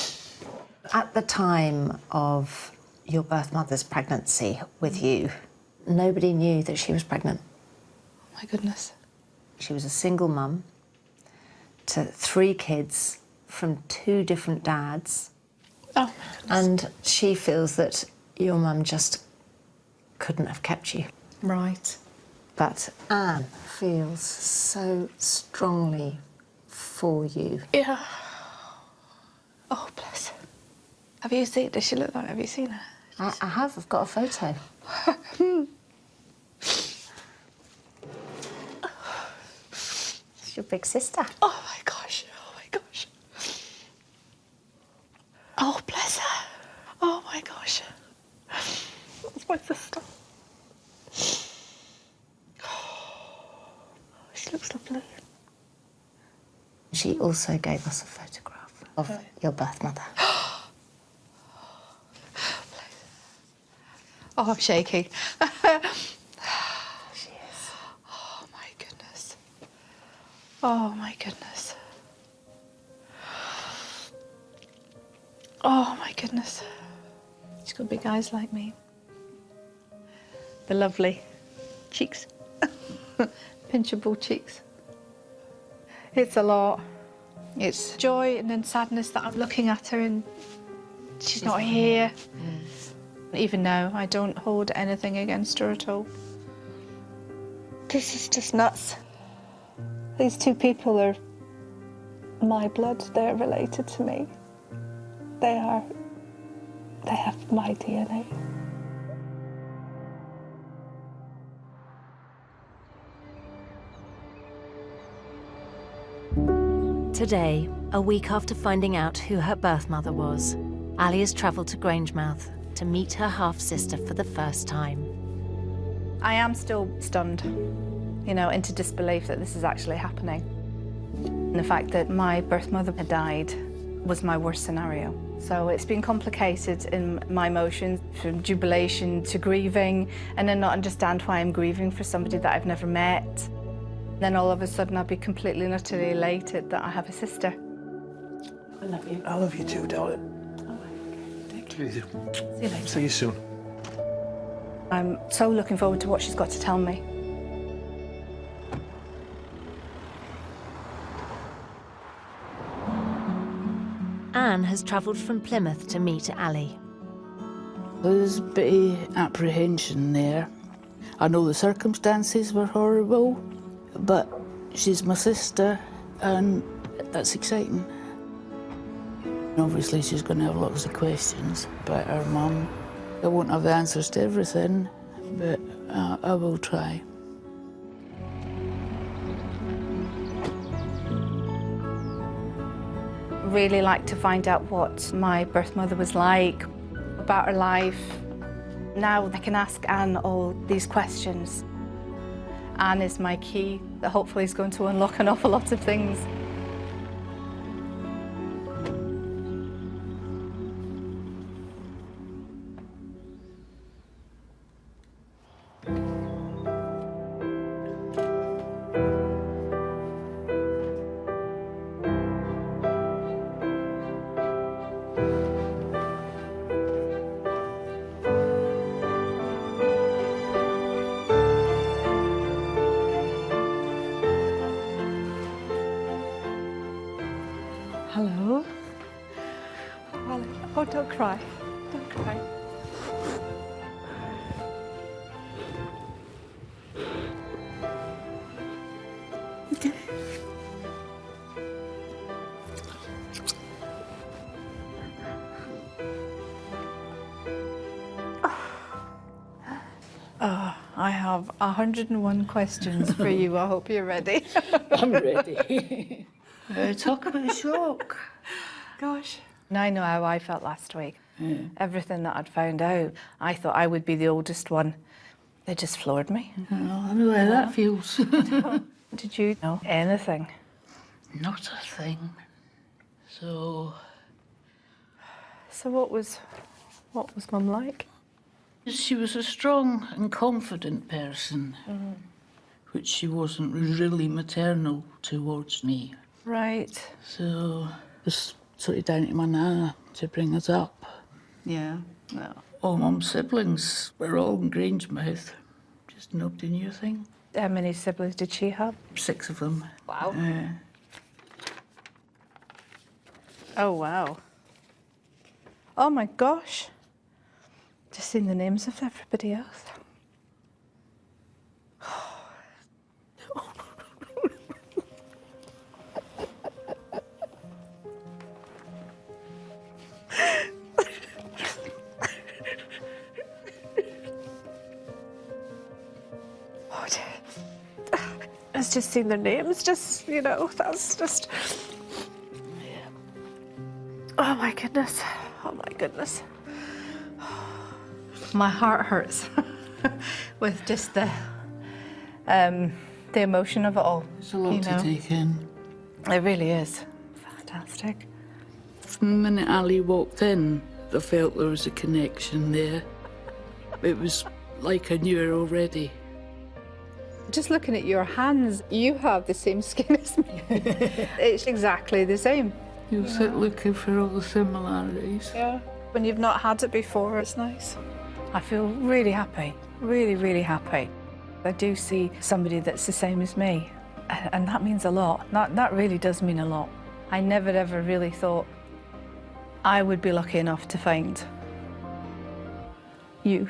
At the time of your birth mother's pregnancy with you, nobody knew that she was pregnant. My goodness. She was a single mum to 3 kids from 2 different dads. Oh, my goodness. And she feels that your mum just couldn't have kept you. Right. But Anne feels so strongly for you. Yeah. Oh, bless her. Have you seen, does she look like, have you seen her? I have, I've got a photo. It's your big sister. Oh, my gosh. Oh, my gosh. Oh, bless her. Oh, my gosh. That's my sister. Oh, she looks lovely. She also gave us a photograph of your birth mother. Oh, I'm shaking. She is. Oh, my goodness. Oh, my goodness. Oh, my goodness. She's got big eyes like me. The lovely cheeks. Pinchable cheeks. It's a lot. It's joy and then sadness that I'm looking at her and she's not here. Even now, I don't hold anything against her at all. This is just nuts. These 2 people are my blood. They're related to me. They have my DNA. Today, a week after finding out who her birth mother was, Ali has travelled to Grangemouth to meet her half-sister for the first time. I am still stunned, you know, into disbelief that this is actually happening. And the fact that my birth mother had died was my worst scenario. So it's been complicated in my emotions, from jubilation to grieving, and then not understand why I'm grieving for somebody that I've never met. Then all of a sudden I'll be completely and utterly elated that I have a sister. I love you. I love you too, darling. See you later. See you soon. I'm so looking forward to what she's got to tell me. Anne has travelled from Plymouth to meet Ali. There's a bit of apprehension there. I know the circumstances were horrible, but she's my sister, and that's exciting. Obviously, she's going to have lots of questions about her mum. I won't have the answers to everything, but I will try. Really like to find out what my birth mother was like, about her life. Now I can ask Anne all these questions. Anne is my key that hopefully is going to unlock an awful lot of things. Hello. Oh, don't cry. Don't cry. Okay. Oh, I have 101 questions for you. I hope you're ready. I'm ready. Talk about a shock. Gosh. Now I know how I felt last week. Yeah. Everything that I'd found out, I thought I would be the oldest one. They just floored me. Oh, I know how that feels. Did you know anything? Not a thing. So what was Mum like? she was a strong and confident person, which she wasn't really maternal towards me. Right. So it was sort of down to my nana to bring us up. Yeah. No. All Mum's siblings were all in Grangemouth. Just nobody knew a thing. How many siblings did she have? 6 of them. Wow. Oh, wow. Oh, my gosh. Just seen the names of everybody else. It's just seeing their names, just, you know, that's just... Yeah. Oh, my goodness. Oh, my goodness. My heart hurts with just the emotion of it all. It's a lot to take in. It really is. Fantastic. From the minute Ali walked in, I felt there was a connection there. It was like I knew her already. Just looking at your hands, you have the same skin as me. It's exactly the same. You'll sit looking for all the similarities. Yeah. When you've not had it before, it's nice. I feel really happy, really, really happy. I do see somebody that's the same as me, and that means a lot. That really does mean a lot. I never, ever really thought I would be lucky enough to find you.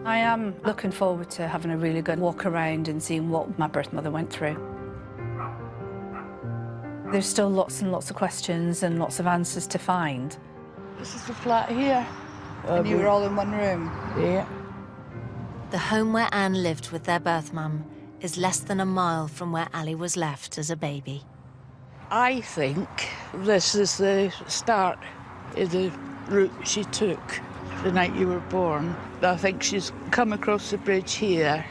I am looking forward to having a really good walk around and seeing what my birth mother went through. There's still lots and lots of questions and lots of answers to find. This is the flat here. And you were all in one room? Yeah. The home where Anne lived with their birth mum is less than a mile from where Ali was left as a baby. I think this is the start of the route she took the night you were born. I think she's come across the bridge here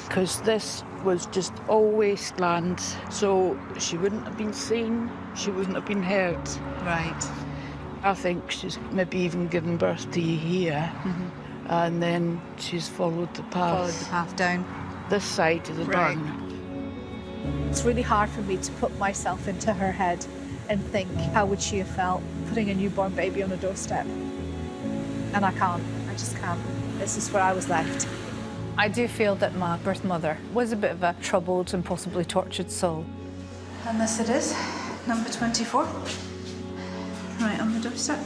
because this was just all wasteland, so she wouldn't have been seen, she wouldn't have been heard. Right. I think she's maybe even given birth to you here, and then she's followed the path. Followed the path down. This side of the Right. burn. It's really hard for me to put myself into her head and think, how would she have felt putting a newborn baby on a doorstep? And I can't, I just can't. This is where I was left. I do feel that my birth mother was a bit of a troubled and possibly tortured soul. And this it is, number 24. Right on the doorstep.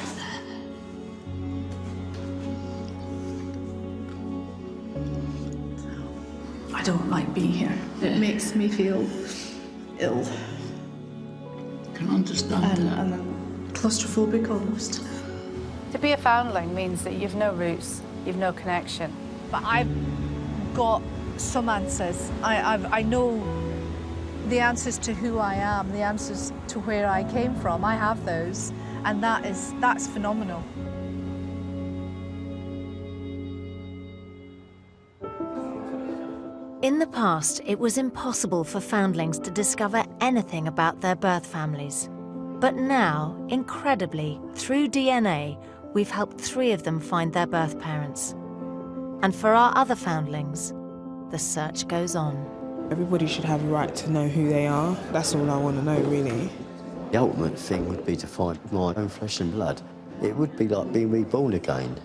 I don't like being here. It makes me feel ill. Can understand that. And claustrophobic almost. To be a foundling means that you've no roots, you've no connection. But I've got some answers. I know the answers to who I am, the answers to where I came from. I have those. And that's phenomenal. In the past, it was impossible for foundlings to discover anything about their birth families. But now, incredibly, through DNA, we've helped 3 of them find their birth parents. And for our other foundlings, the search goes on. Everybody should have a right to know who they are. That's all I want to know, really. The ultimate thing would be to find my own flesh and blood. It would be like being reborn again.